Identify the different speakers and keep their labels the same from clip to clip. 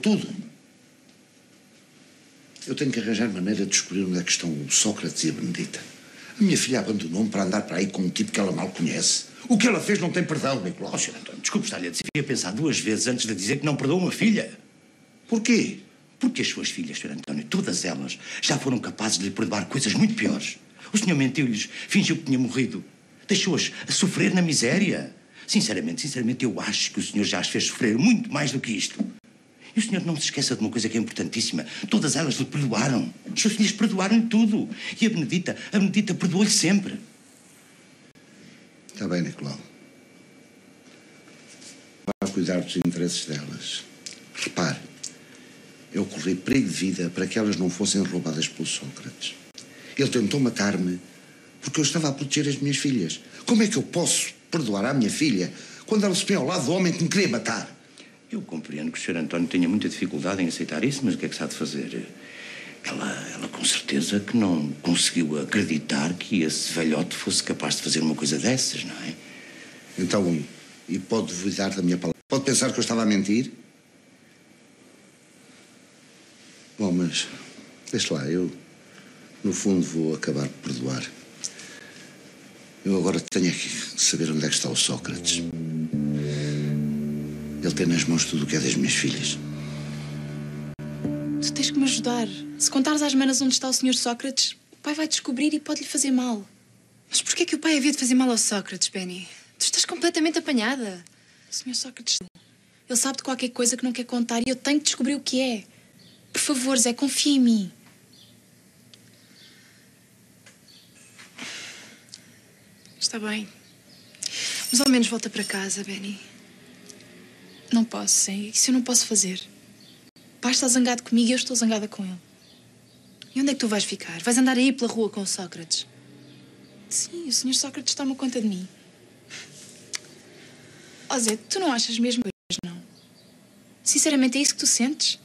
Speaker 1: tudo. Eu tenho que arranjar maneira de descobrir onde é que estão o Sócrates e a Benedita. A minha filha abandonou-me para andar para aí com um tipo que ela mal conhece. O que ela fez não tem perdão, Nicolau.
Speaker 2: Sr. António, desculpe estar-lhe a dizer. Devia pensar 2 vezes antes de dizer que não perdoa uma filha.
Speaker 1: Porquê?
Speaker 2: Porque as suas filhas, Sr. António, todas elas, já foram capazes de lhe perdoar coisas muito piores. O senhor mentiu-lhes, fingiu que tinha morrido. Deixou-as a sofrer na miséria. Sinceramente, eu acho que o senhor já as fez sofrer muito mais do que isto. E o senhor não se esqueça de uma coisa que é importantíssima. Todas elas lhe perdoaram. As suas filhas perdoaram-lhe tudo. E a Benedita perdoou-lhe sempre.
Speaker 1: Está bem, Nicolau. Vá cuidar dos interesses delas. Repare, eu corri perigo de vida para que elas não fossem roubadas pelo Sócrates. Ele tentou matar-me porque eu estava a proteger as minhas filhas. Como é que eu posso perdoar à minha filha quando ela se põe ao lado do homem que me queria matar?
Speaker 2: Eu compreendo que o Sr. António tenha muita dificuldade em aceitar isso, mas o que é que se há de fazer? Ela com certeza que não conseguiu acreditar que esse velhote fosse capaz de fazer uma coisa dessas, não é?
Speaker 1: Então, e pode duvidar da minha palavra? Pode pensar que eu estava a mentir? Bom, mas deixa lá, eu no fundo vou acabar por perdoar. Eu agora tenho que saber onde é que está o Sócrates. Ele tem nas mãos tudo o que é das minhas filhas.
Speaker 3: Tu tens que me ajudar. Se contares às manas onde está o Sr. Sócrates, o pai vai descobrir e pode-lhe fazer mal.
Speaker 4: Mas porquê que o pai havia de fazer mal ao Sócrates, Penny? Tu estás completamente apanhada.
Speaker 3: O Sr. Sócrates, ele sabe de qualquer coisa que não quer contar e eu tenho que descobrir o que é. Por favor, Zé, confia em mim.
Speaker 4: Está bem. Mas ao menos volta para casa, Benny.
Speaker 3: Não posso, Zé. Isso eu não posso fazer. O pai está zangado comigo e eu estou zangada com ele.
Speaker 4: E onde é que tu vais ficar? Vais andar aí pela rua com o Sócrates?
Speaker 3: Sim, o Sr. Sócrates toma conta de mim. Oh, Zé, tu não achas mesmo que não? Sinceramente, é isso que tu sentes?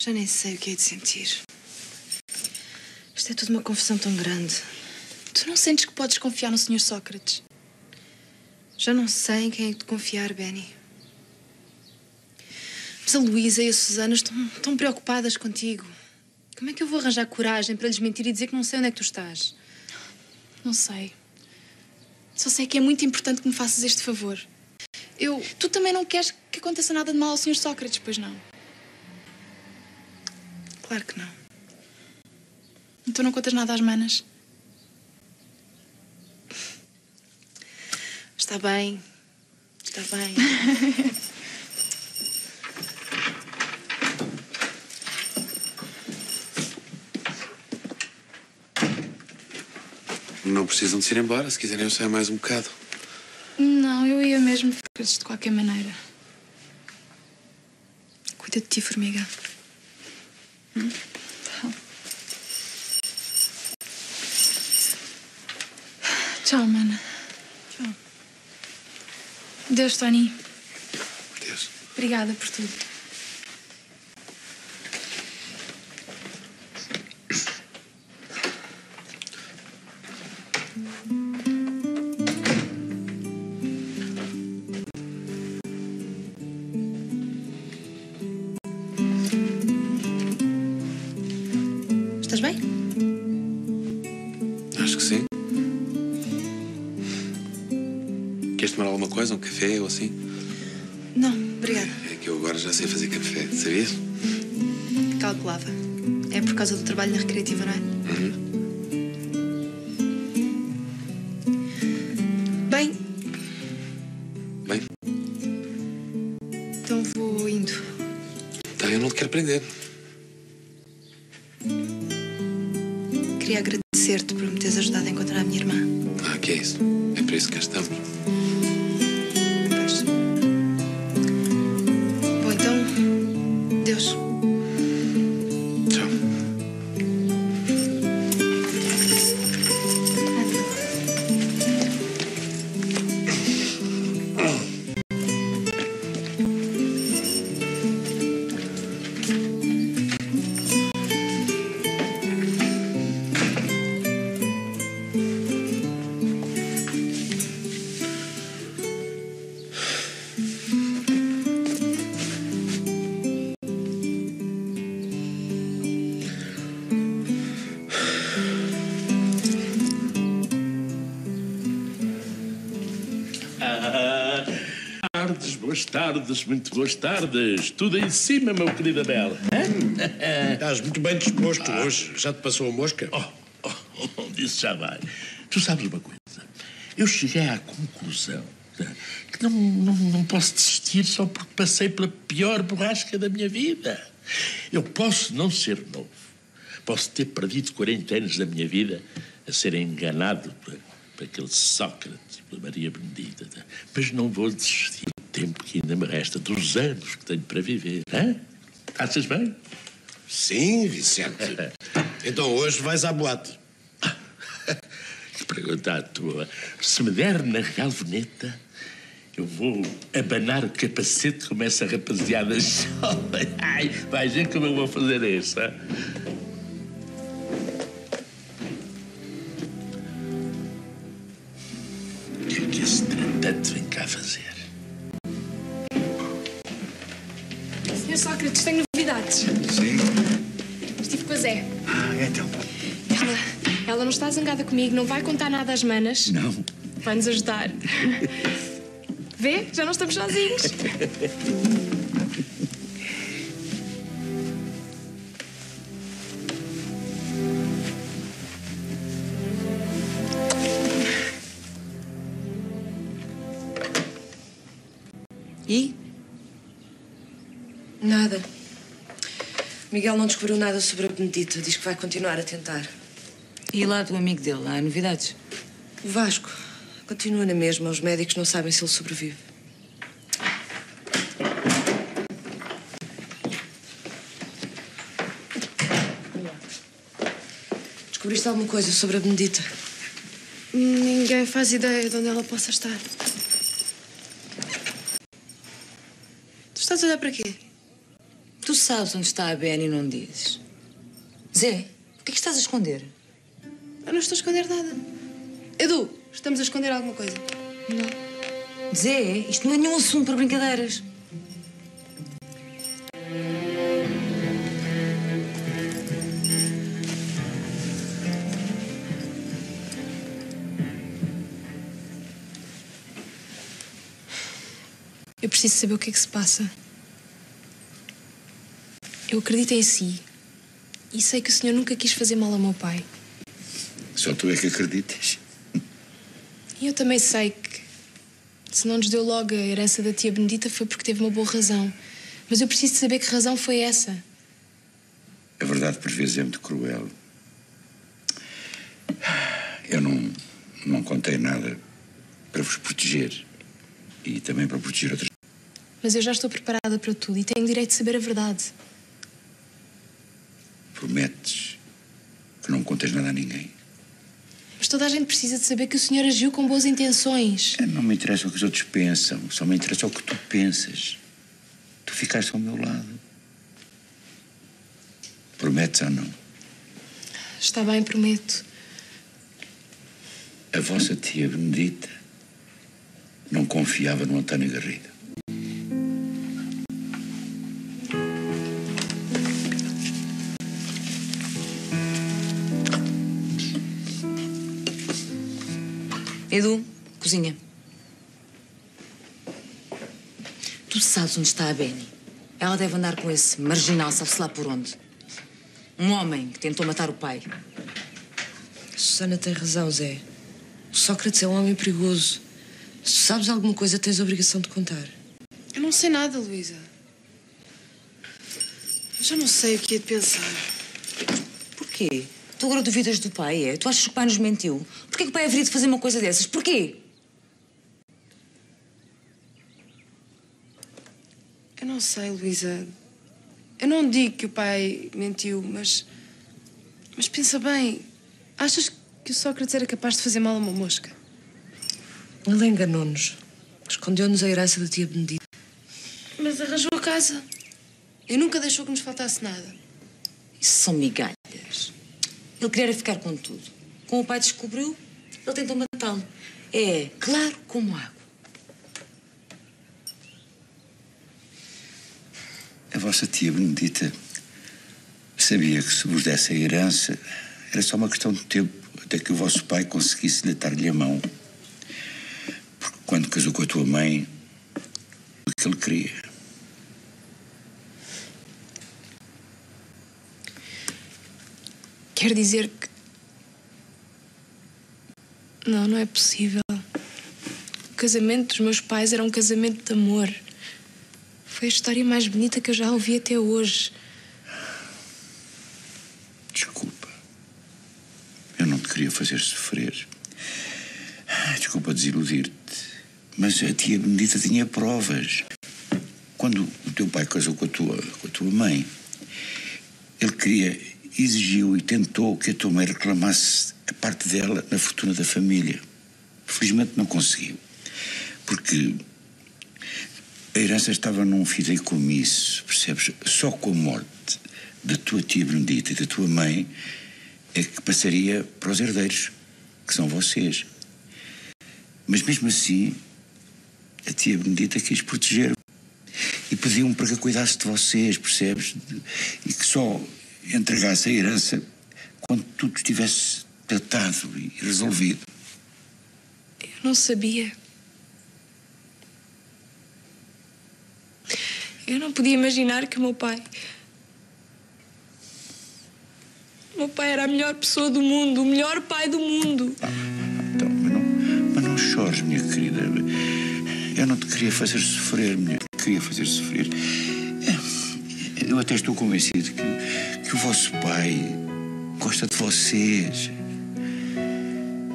Speaker 4: Já nem sei o que é de sentir. Isto é tudo uma confusão tão grande.
Speaker 3: Tu não sentes que podes confiar no Sr. Sócrates?
Speaker 4: Já não sei em quem é que te confiar, Benny. Mas a Luísa e a Susana estão tão preocupadas contigo. Como é que eu vou arranjar coragem para lhes mentir e dizer que não sei onde é que tu estás?
Speaker 3: Não sei. Só sei que é muito importante que me faças este favor. Tu também não queres que aconteça nada de mal ao Sr. Sócrates, pois não?
Speaker 4: Claro que não.
Speaker 3: Então não contas nada às manas?
Speaker 4: Está bem. Está bem.
Speaker 5: Não precisam de se ir embora. Se quiserem, eu saio mais um bocado.
Speaker 3: Não, eu ia mesmo ficar de qualquer maneira.
Speaker 4: Cuida de ti, formiga.
Speaker 3: Tchau, mana.
Speaker 4: Tchau.
Speaker 3: Deus, Tony.
Speaker 5: Deus.
Speaker 3: Obrigada por tudo.
Speaker 4: Estás bem?
Speaker 5: Acho que sim. Queres tomar alguma coisa? Um café ou assim?
Speaker 4: Não, obrigada.
Speaker 5: É que eu agora já sei fazer café, sabias?
Speaker 4: Calculava. É por causa do trabalho na recreativa, não é? Bem,
Speaker 5: Bem,
Speaker 4: então vou indo.
Speaker 5: tá, eu não te quero prender.
Speaker 4: Queria agradecer-te por me teres ajudado a encontrar a minha irmã.
Speaker 5: Ah, que é isso? É para isso que cá estamos.
Speaker 4: Pois. Bom, então, Deus.
Speaker 5: Tchau.
Speaker 6: boas tardes, muito boas tardes. Tudo em cima, meu querido Abel.
Speaker 7: Estás muito bem disposto hoje. Já te passou a mosca?
Speaker 6: Disso já vai. Tu sabes uma coisa? Eu cheguei à conclusão que não posso desistir só porque passei pela pior borrasca da minha vida. Eu posso não ser novo. Posso ter perdido 40 anos da minha vida a ser enganado por aquele Sócrates, pela Maria Benedita. Mas não vou desistir do tempo que ainda me resta, dos anos que tenho para viver. Hã? Achas bem?
Speaker 7: Sim, Vicente. Então hoje vais à boate.
Speaker 6: Que pergunta à tua. Se me der na galvaneta, eu vou abanar o capacete como essa rapaziada jovem. Ai, vai ver como eu vou fazer isso, hein? O que é que esse tratante vem cá fazer?
Speaker 3: Sr. Sócrates, tenho novidades.
Speaker 1: Sim.
Speaker 3: Estive com a Zé.
Speaker 1: Então.
Speaker 3: Ela não está zangada comigo, não vai contar nada às manas.
Speaker 1: Não.
Speaker 3: Vai nos ajudar. Vê? Já não estamos sozinhos.
Speaker 8: E? Nada. Miguel não descobriu nada sobre a Benedita. Diz que vai continuar a tentar.
Speaker 9: E lá do amigo dele, há novidades?
Speaker 8: O Vasco continua na mesma. Os médicos não sabem se ele sobrevive. Descobriste alguma coisa sobre a Benedita?
Speaker 4: Ninguém faz ideia de onde ela possa estar. Tu estás a olhar para quê?
Speaker 9: Tu sabes onde está a Benny e não dizes. Zé, o que é que estás a esconder?
Speaker 4: Eu não estou a esconder nada. Edu, estamos a esconder alguma coisa?
Speaker 9: Não. Zé, isto não é nenhum assunto para brincadeiras.
Speaker 3: Eu preciso saber o que é que se passa. Eu acredito em si. E sei que o senhor nunca quis fazer mal ao meu pai.
Speaker 1: Só tu é que acreditas.
Speaker 3: E eu também sei que, se não nos deu logo a herança da tia Benedita, foi porque teve uma boa razão. Mas eu preciso de saber que razão foi essa.
Speaker 1: A verdade, por vezes, é muito cruel. Eu não contei nada para vos proteger. E também para proteger outras.
Speaker 3: Mas eu já estou preparada para tudo e tenho direito de saber a verdade.
Speaker 1: Prometes que não contas nada a ninguém?
Speaker 3: Mas toda a gente precisa de saber que o senhor agiu com boas intenções.
Speaker 1: Não me interessa o que os outros pensam. Só me interessa o que tu pensas. Tu ficaste ao meu lado. Prometes ou não?
Speaker 3: Está bem, prometo.
Speaker 1: A vossa tia Benedita não confiava no António Garrido.
Speaker 9: Edu, cozinha. Tu sabes onde está a Benny. Ela deve andar com esse marginal, sabe-se lá por onde. Um homem que tentou matar o pai.
Speaker 8: Susana tem razão, Zé. O Sócrates é um homem perigoso. Se tu sabes alguma coisa, tens a obrigação de contar.
Speaker 4: Eu não sei nada, Luísa. Eu já não sei o que é de pensar.
Speaker 9: Porquê? Tu agora duvidas do pai, é? Tu achas que o pai nos mentiu? Porquê que o pai haveria de fazer uma coisa dessas? Porquê?
Speaker 4: Eu não sei, Luísa. Eu não digo que o pai mentiu, mas pensa bem. Achas que o Sócrates era capaz de fazer mal a uma mosca?
Speaker 8: Ele enganou-nos. Escondeu-nos a herança da tia Benedita.
Speaker 4: Mas arranjou a casa. E nunca deixou que nos faltasse nada.
Speaker 9: Isso são migalhas. Ele queria ficar com tudo. Como o pai descobriu, ele tentou matá-lo. É claro como água.
Speaker 1: A vossa tia Benedita sabia que se vos desse a herança era só uma questão de tempo até que o vosso pai conseguisse deitar-lhe a mão. Porque quando casou com a tua mãe,
Speaker 10: que ele queria.
Speaker 3: Quer dizer que... Não, não é possível. O casamento dos meus pais era um casamento de amor. Foi a história mais bonita que eu já ouvi até hoje.
Speaker 10: Desculpa. Eu não te queria fazer sofrer. Desculpa desiludir-te. Mas a tia Benedita tinha provas. Quando o teu pai casou com a tua mãe, ele exigiu e tentou que a tua mãe reclamasse a parte dela na fortuna da família. Felizmente não conseguiu. Porque a herança estava num fideicomisso, percebes? Só com a morte da tua tia Benedita e da tua mãe é que passaria para os herdeiros, que são vocês. Mas mesmo assim, a tia Benedita quis proteger e pediu-me para que eu cuidasse de vocês, percebes? E que só entregasse a herança quando tudo estivesse tratado e resolvido.
Speaker 3: Eu não sabia. Eu não podia imaginar que o meu pai... O meu pai era a melhor pessoa do mundo, o melhor pai do mundo.
Speaker 10: Então, mas não chores, minha querida. Eu não te queria fazer sofrer, queria fazer sofrer. Eu até estou convencido que o vosso pai gosta de vocês.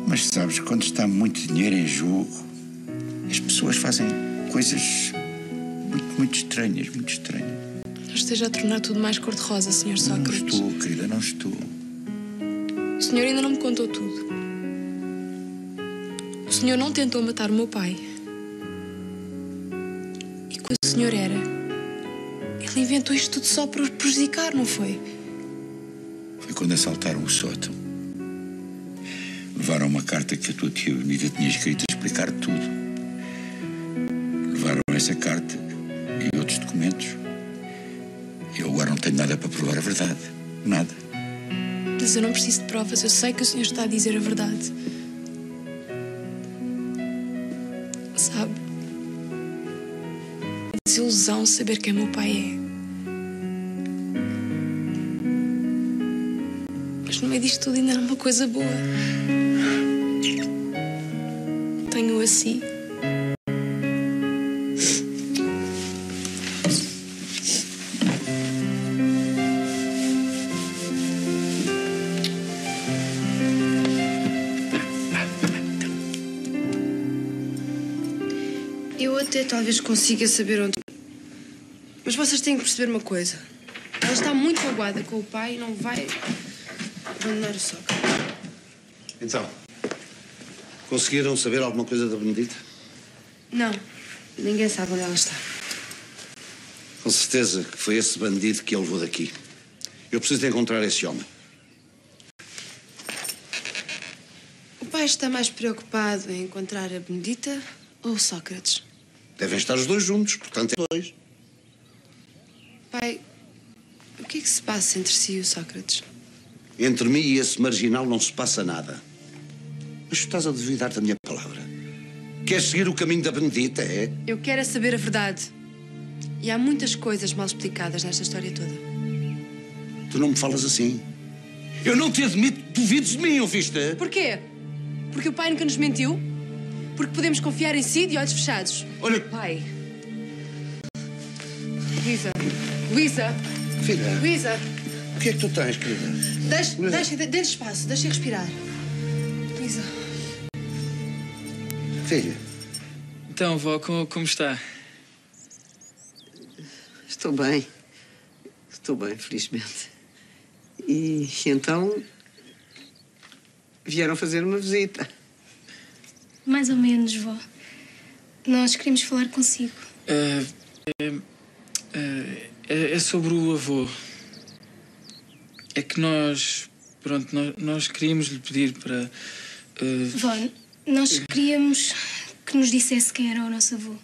Speaker 10: Mas sabes, quando está muito dinheiro em jogo, as pessoas fazem coisas muito estranhas, muito estranhas.
Speaker 3: Não esteja a tornar tudo mais cor-de-rosa, Sr. Sócrates.
Speaker 10: Não estou, querida, não estou.
Speaker 3: O senhor ainda não me contou tudo. O senhor não tentou matar o meu pai. E quando o senhor era, ele inventou isto tudo só para os prejudicar, não foi?
Speaker 10: Foi quando assaltaram o sótão. Levaram uma carta que a tua tia Benedita tinha escrito a explicar tudo. Levaram essa carta e outros documentos. Eu agora não tenho nada para provar a verdade. Nada.
Speaker 3: Mas eu não preciso de provas. Eu sei que o senhor está a dizer a verdade. Sabe? Desilusão saber quem meu pai é. Mas no meio disto tudo ainda há uma coisa boa. Tenho-o assim.
Speaker 4: Eu até talvez consiga saber onde... Mas vocês têm que perceber uma coisa. Ela está muito magoada com o pai e não vai abandonar o Sócrates.
Speaker 1: Então, conseguiram saber alguma coisa da Benedita?
Speaker 4: Não. Ninguém sabe onde ela está.
Speaker 1: Com certeza que foi esse bandido que a levou daqui. Eu preciso de encontrar esse homem.
Speaker 4: O pai está mais preocupado em encontrar a Benedita ou o Sócrates?
Speaker 1: Devem estar os dois juntos, portanto é dois.
Speaker 4: Pai, o que é que se passa entre si e o Sócrates?
Speaker 1: Entre mim e esse marginal não se passa nada. Mas tu estás a duvidar da minha palavra. Queres seguir o caminho da Benedita, é?
Speaker 4: Eu quero é saber a verdade. E há muitas coisas mal explicadas nesta história toda.
Speaker 1: Tu não me falas assim. Eu não te admito duvides de mim, ouviste?
Speaker 4: Porquê? Porque o pai nunca nos mentiu? Porque podemos confiar em si de olhos fechados?
Speaker 1: Olha...
Speaker 4: Pai. Luísa. Luísa.
Speaker 1: Filha.
Speaker 4: Luísa.
Speaker 1: O que é que tu tens, querida?
Speaker 4: Dê-lhe espaço. Deixa respirar. Luísa.
Speaker 1: Filha.
Speaker 11: Então, vó, como está?
Speaker 12: Estou bem. Estou bem, felizmente. E então... vieram fazer uma visita.
Speaker 13: Mais ou menos, vó. Nós queremos falar consigo.
Speaker 11: É sobre o avô. É que nós... Pronto, nós queríamos lhe pedir para...
Speaker 13: Vó, nós queríamos que nos dissesse quem era o nosso avô.